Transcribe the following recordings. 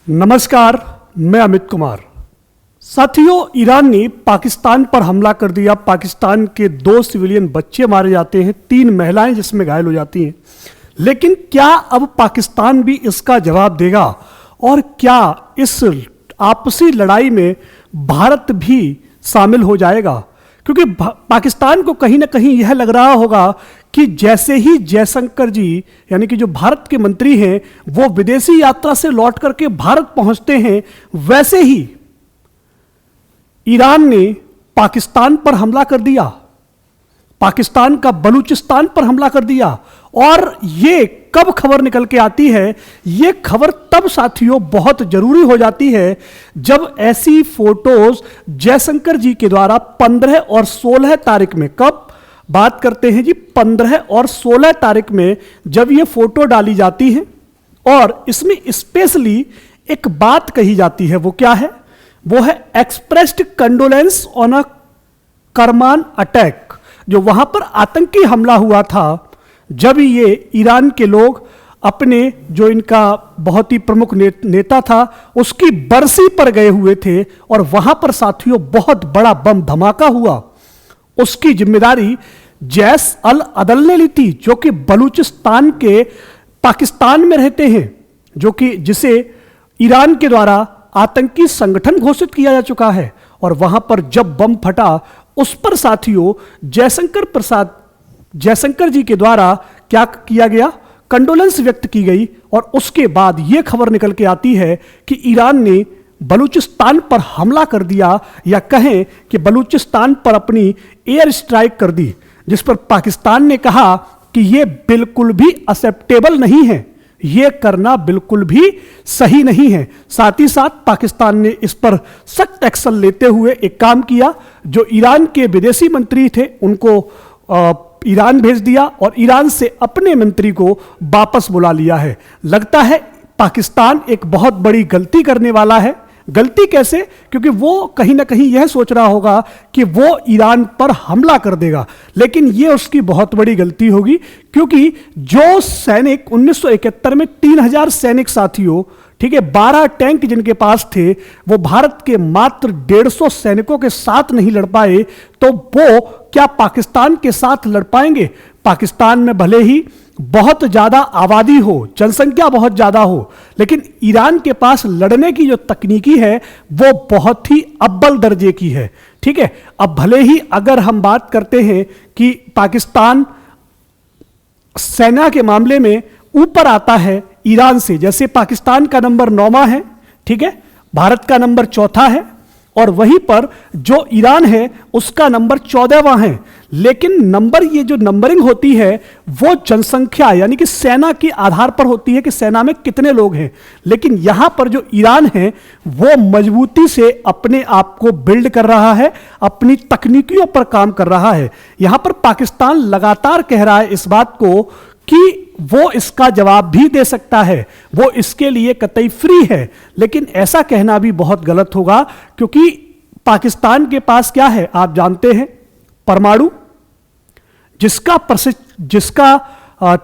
नमस्कार, मैं अमित कुमार। साथियों, ईरान ने पाकिस्तान पर हमला कर दिया। पाकिस्तान के 2 सिविलियन बच्चे मारे जाते हैं, 3 महिलाएं जिसमें घायल हो जाती हैं। लेकिन क्या अब पाकिस्तान भी इसका जवाब देगा और क्या इस आपसी लड़ाई में भारत भी शामिल हो जाएगा? क्योंकि पाकिस्तान को कहीं ना कहीं यह लग रहा होगा कि जैसे ही जयशंकर जी यानी कि जो भारत के मंत्री हैं वो विदेशी यात्रा से लौट करके भारत पहुंचते हैं, वैसे ही ईरान ने पाकिस्तान पर हमला कर दिया, पाकिस्तान का बलूचिस्तान पर हमला कर दिया। और ये कब खबर निकल के आती है? ये खबर तब साथियों बहुत जरूरी हो जाती है जब ऐसी फोटोज जयशंकर जी के द्वारा 15 और 16 तारीख में, कब बात करते हैं जी, 15 और 16 तारीख में जब ये फोटो डाली जाती है और इसमें स्पेशली एक बात कही जाती है। वो क्या है? वो है expressed condolence on a Kerman attack. जो वहां पर आतंकी हमला हुआ था, जब ये ईरान के लोग अपने जो इनका बहुत ही प्रमुख नेता था उसकी बरसी पर गए हुए थे और वहां पर साथियों बहुत बड़ा बम धमाका हुआ, उसकी जिम्मेदारी जैश अल अदल ने ली थी, जो कि बलूचिस्तान के पाकिस्तान में रहते हैं, जो कि जिसे ईरान के द्वारा आतंकी संगठन घोषित किया जा चुका है। और वहां पर जब बम फटा उस पर साथियों जयशंकर जी के द्वारा क्या किया गया? कंडोलेंस व्यक्त की गई। और उसके बाद यह खबर निकल के आती है कि ईरान ने बलूचिस्तान पर हमला कर दिया, या कहें कि बलूचिस्तान पर अपनी एयर स्ट्राइक कर दी, जिस पर पाकिस्तान ने कहा कि यह बिल्कुल भी एक्सेप्टेबल नहीं है, यह करना बिल्कुल भी सही नहीं है। साथ ही साथ पाकिस्तान ने इस पर सख्त एक्शन लेते हुए एक काम किया, जो ईरान के विदेशी मंत्री थे उनको ईरान भेज दिया और ईरान से अपने मंत्री को वापस बुला लिया है। लगता है पाकिस्तान एक बहुत बड़ी गलती करने वाला है। गलती कैसे? क्योंकि वो कहीं ना कहीं यह सोच रहा होगा कि वो ईरान पर हमला कर देगा, लेकिन ये उसकी बहुत बड़ी गलती होगी। क्योंकि जो सैनिक 1971 में 3000 सैनिक साथियों, ठीक है, 12 टैंक जिनके पास थे, वो भारत के मात्र 150 सैनिकों के साथ नहीं लड़ पाए, तो वो क्या पाकिस्तान के साथ लड़ पाएंगे? पाकिस्तान में भले ही बहुत ज्यादा आबादी हो, जनसंख्या बहुत ज्यादा हो, लेकिन ईरान के पास लड़ने की जो तकनीकी है वो बहुत ही अव्वल दर्जे की है। ठीक है, अब भले ही अगर हम बात करते हैं कि पाकिस्तान सेना के मामले में ऊपर आता है ईरान से, जैसे पाकिस्तान का नंबर 9वां है, ठीक है, भारत का नंबर 4था है, और वहीं पर जो ईरान है उसका नंबर 14वां है। लेकिन नंबर, ये जो नंबरिंग होती है वो जनसंख्या यानी कि सेना के आधार पर होती है कि सेना में कितने लोग हैं। लेकिन यहां पर जो ईरान है वो मजबूती से अपने आप को बिल्ड कर रहा है, अपनी तकनीकियों पर काम कर रहा है। यहां पर पाकिस्तान लगातार कह रहा है इस बात को कि वो इसका जवाब भी दे सकता है, वो इसके लिए कतई फ्री है। लेकिन ऐसा कहना भी बहुत गलत होगा, क्योंकि पाकिस्तान के पास क्या है आप जानते हैं? परमाणु, जिसका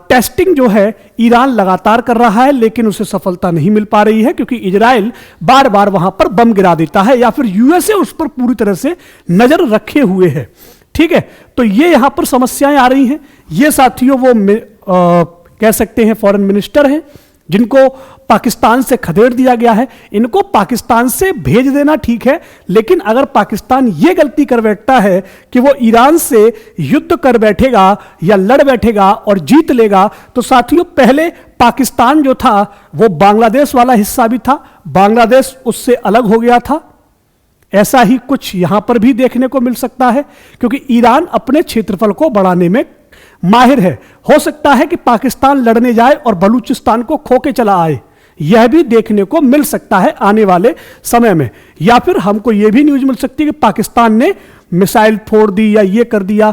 टेस्टिंग जो है ईरान लगातार कर रहा है, लेकिन उसे सफलता नहीं मिल पा रही है, क्योंकि इजराइल बार बार वहां पर बम गिरा देता है या फिर यूएसए उस पर पूरी तरह से नजर रखे हुए है। ठीक है, तो ये यहां पर समस्याएं आ रही हैं। ये साथियों वो कह सकते हैं फॉरेन मिनिस्टर हैं जिनको पाकिस्तान से खदेड़ दिया गया है। इनको पाकिस्तान से भेज देना ठीक है, लेकिन अगर पाकिस्तान यह गलती कर बैठता है कि वो ईरान से युद्ध कर बैठेगा या लड़ बैठेगा और जीत लेगा, तो साथियों पहले पाकिस्तान जो था वो बांग्लादेश वाला हिस्सा भी था, बांग्लादेश उससे अलग हो गया था। ऐसा ही कुछ यहां पर भी देखने को मिल सकता है, क्योंकि ईरान अपने क्षेत्रफल को बढ़ाने में माहिर है। हो सकता है कि पाकिस्तान लड़ने जाए और बलूचिस्तान को खो के चला आए, यह भी देखने को मिल सकता है आने वाले समय में। या फिर हमको यह भी न्यूज मिल सकती है कि पाकिस्तान ने मिसाइल फोड़ दी या ये कर दिया,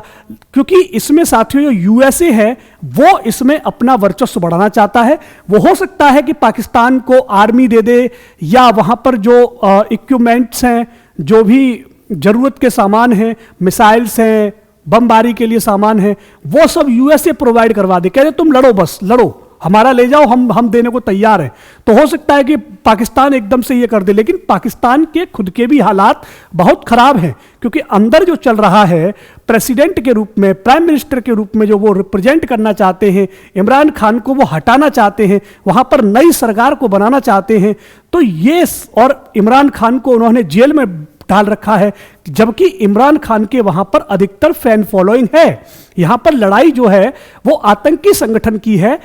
क्योंकि इसमें साथियों जो यूएसए है वो इसमें अपना वर्चस्व बढ़ाना चाहता है। वो हो सकता है कि पाकिस्तान को आर्मी दे दे, या वहां पर जो इक्विपमेंट्स हैं, जो भी जरूरत के सामान हैं, मिसाइल्स हैं, बमबारी के लिए सामान है, वो सब यूएसए प्रोवाइड करवा दे, कह रहे तुम लड़ो, बस लड़ो, हमारा ले जाओ, हम देने को तैयार हैं। तो हो सकता है कि पाकिस्तान एकदम से ये कर दे, लेकिन पाकिस्तान के खुद के भी हालात बहुत खराब हैं, क्योंकि अंदर जो चल रहा है, प्रेसिडेंट के रूप में, प्राइम मिनिस्टर के रूप में जो वो रिप्रेजेंट करना चाहते हैं, इमरान खान को वो हटाना चाहते हैं, वहां पर नई सरकार को बनाना चाहते हैं। तो ये, और इमरान खान को उन्होंने जेल में डाल रखा है, जबकि इमरान खान के वहां पर अधिकतर फैन फॉलोइंग है। यहां पर लड़ाई जो है वो आतंकी संगठन की है।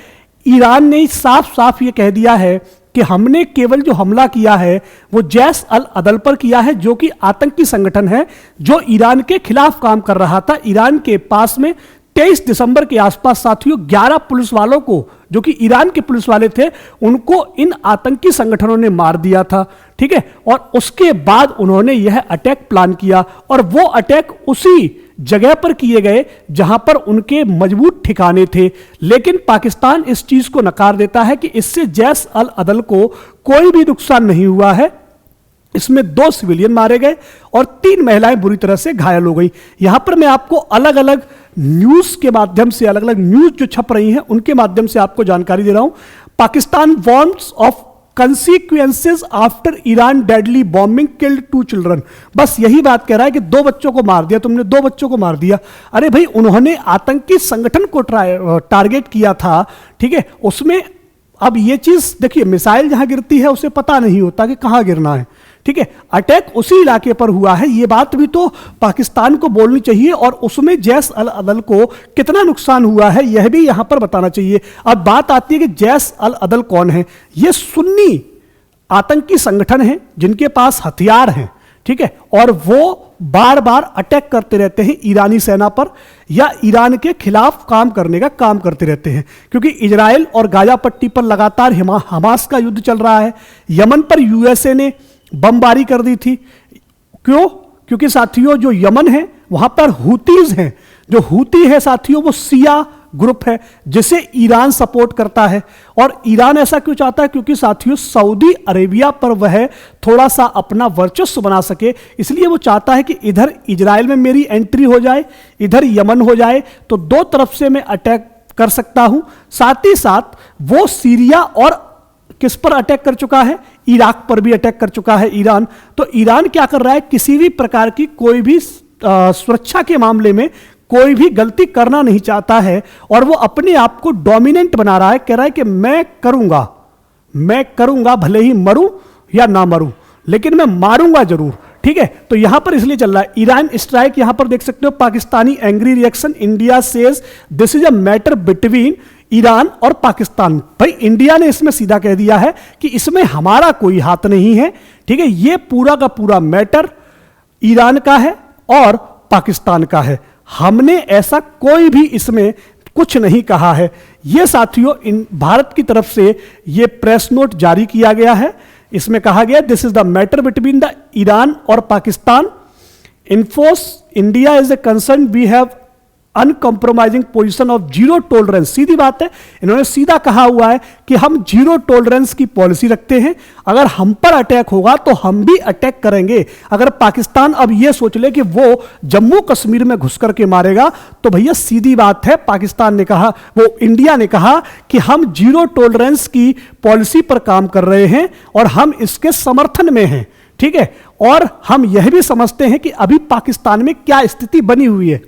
ईरान ने साफ साफ ये कह दिया है कि हमने केवल जो हमला किया है वो जैश अल अदल पर किया है, जो कि आतंकी संगठन है, जो ईरान के खिलाफ काम कर रहा था। ईरान के पास में 23 दिसंबर के आसपास साथियों 11 पुलिस वालों को, जो कि ईरान के पुलिस वाले थे, उनको इन आतंकी संगठनों ने मार दिया था। ठीक है, और उसके बाद उन्होंने यह अटैक प्लान किया, और वो अटैक उसी जगह पर किए गए जहां पर उनके मजबूत ठिकाने थे। लेकिन पाकिस्तान इस चीज को नकार देता है कि इससे जैश अल अदल को कोई भी नुकसान नहीं हुआ है। इसमें 2 सिविलियन मारे गए और 3 महिलाएं बुरी तरह से घायल हो गई। यहां पर मैं आपको अलग अलग न्यूज के माध्यम से, अलग अलग न्यूज जो छप रही हैं उनके माध्यम से आपको जानकारी दे रहा हूं। Pakistan warns of consequences after Iran deadly bombing killed 2 children. बस यही बात कह रहा है कि 2 बच्चों को मार दिया, तुमने 2 बच्चों को मार दिया। अरे भाई, उन्होंने आतंकी संगठन को टारगेट किया था। ठीक है, उसमें अब ये चीज देखिए, मिसाइल जहां गिरती है उसे पता नहीं होता कि कहां गिरना है। ठीक है, अटैक उसी इलाके पर हुआ है, ये बात भी तो पाकिस्तान को बोलनी चाहिए, और उसमें जैश अल अदल को कितना नुकसान हुआ है यह भी यहां पर बताना चाहिए। अब बात आती है कि जैश अल अदल कौन है। ये सुन्नी आतंकी संगठन है जिनके पास हथियार हैं। ठीक है, और वो बार बार अटैक करते रहते हैं ईरानी सेना पर, या ईरान के खिलाफ काम करने का काम करते रहते हैं, क्योंकि इजराइल और गाजा पट्टी पर लगातार हमास का युद्ध चल रहा है। यमन पर यूएसए ने बमबारी कर दी थी। क्यों? क्योंकि साथियों जो यमन है वहां पर हुतीज हैं। जो हुती है साथियों वो शिया ग्रुप है जिसे ईरान सपोर्ट करता है। और ईरान ऐसा क्यों चाहता है? क्योंकि साथियों सऊदी अरेबिया पर वह थोड़ा सा अपना वर्चस्व बना सके, इसलिए वो चाहता है कि इधर इजराइल में मेरी एंट्री हो जाए, इधर यमन हो जाए, तो 2 तरफ से मैं अटैक कर सकता हूं। साथ ही साथ वो सीरिया और किस पर अटैक कर चुका है? इराक पर भी अटैक कर चुका है ईरान। तो ईरान क्या कर रहा है? किसी भी प्रकार की कोई भी सुरक्षा के मामले में कोई भी गलती करना नहीं चाहता है, और वो अपने आप को डोमिनेंट बना रहा है। कह रहा है कि मैं करूंगा भले ही मरूं या ना मरूं, लेकिन मैं मारूंगा जरूर। ठीक है, तो यहां पर इसलिए चल रहा है ईरान स्ट्राइक। यहां पर देख सकते हो Pakistani angry reaction, India says this is a matter between Iran और पाकिस्तान। भाई इंडिया ने इसमें सीधा कह दिया है कि इसमें हमारा कोई हाथ नहीं है। ठीक है, ये पूरा का पूरा मैटर ईरान का है और पाकिस्तान का है। हमने ऐसा कोई भी इसमें कुछ नहीं कहा है। यह साथियों भारत की तरफ से यह प्रेस नोट जारी किया गया है। इसमें कहा गया this is the matter between the Iran और Pakistan. Enforce India is a concern we have uncompromising position of zero tolerance. सीधी बात है, इन्होंने सीधा कहा हुआ है कि हम जीरो टॉलरेंस की पॉलिसी रखते हैं। अगर हम पर अटैक होगा तो हम भी अटैक करेंगे। अगर पाकिस्तान अब यह सोच ले कि वो जम्मू कश्मीर में घुस करके मारेगा, तो भैया सीधी बात है, पाकिस्तान ने कहा, वो इंडिया ने कहा कि हम जीरो टॉलरेंस की पॉलिसी पर काम कर रहे हैं और हम इसके समर्थन में हैं। ठीक है, और हम यह भी समझते हैं कि अभी पाकिस्तान में क्या स्थिति बनी हुई है।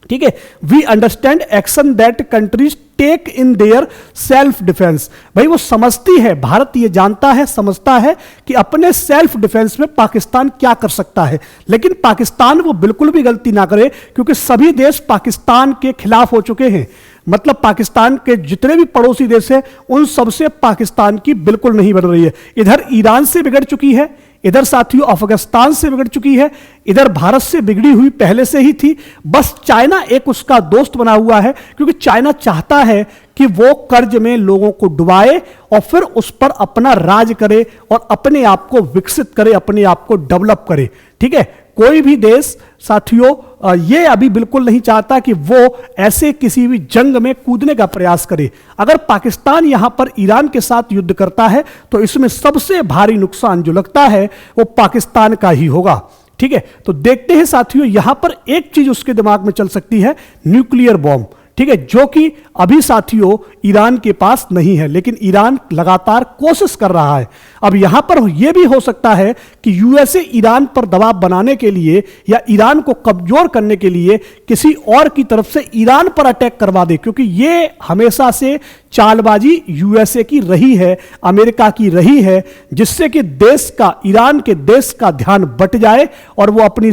ठीक है, we understand action that countries take in their self defence. भाई वो समझती है, भारत ये जानता है, समझता है कि अपने सेल्फ डिफेंस में पाकिस्तान क्या कर सकता है। लेकिन पाकिस्तान वो बिल्कुल भी गलती ना करे, क्योंकि सभी देश पाकिस्तान के खिलाफ हो चुके हैं। मतलब पाकिस्तान के जितने भी पड़ोसी देश हैं उन सबसे पाकिस्तान की बिल्कुल नहीं बन रही है। इधर ईरान से बिगड़ चुकी है, इधर साथियों अफगानिस्तान से बिगड़ चुकी है, इधर भारत से बिगड़ी हुई पहले से ही थी। बस चाइना एक उसका दोस्त बना हुआ है, क्योंकि चाइना चाहता है कि वो कर्ज में लोगों को डुबाए और फिर उस पर अपना राज करे और अपने आप को विकसित करे, अपने आप को डेवलप करे। ठीक है, कोई भी देश साथियों ये अभी बिल्कुल नहीं चाहता कि वो ऐसे किसी भी जंग में कूदने का प्रयास करे। अगर पाकिस्तान यहां पर ईरान के साथ युद्ध करता है तो इसमें सबसे भारी नुकसान जो लगता है वो पाकिस्तान का ही होगा। ठीक है, तो देखते हैं साथियों, यहां पर एक चीज उसके दिमाग में चल सकती है, न्यूक्लियर बॉम्ब। ठीक है, जो कि अभी साथियों ईरान के पास नहीं है, लेकिन ईरान लगातार कोशिश कर रहा है। अब यहां पर यह भी हो सकता है कि यूएसए ईरान पर दबाव बनाने के लिए या ईरान को कमजोर करने के लिए किसी और की तरफ से ईरान पर अटैक करवा दे, क्योंकि यह हमेशा से चालबाजी यूएसए की रही है, अमेरिका की रही है, जिससे कि देश का, ईरान के देश का ध्यान बट जाए और वो अपनी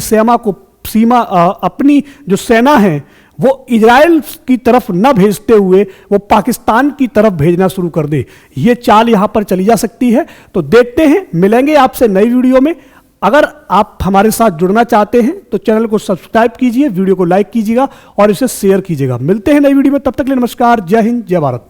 अपनी जो सेना है वो इजराइल की तरफ न भेजते हुए वो पाकिस्तान की तरफ भेजना शुरू कर दे। ये चाल यहां पर चली जा सकती है। तो देखते हैं, मिलेंगे आपसे नई वीडियो में। अगर आप हमारे साथ जुड़ना चाहते हैं तो चैनल को सब्सक्राइब कीजिए, वीडियो को लाइक कीजिएगा और इसे शेयर कीजिएगा। मिलते हैं नई वीडियो में, तब तक के लिए नमस्कार, जय हिंद, जय भारत।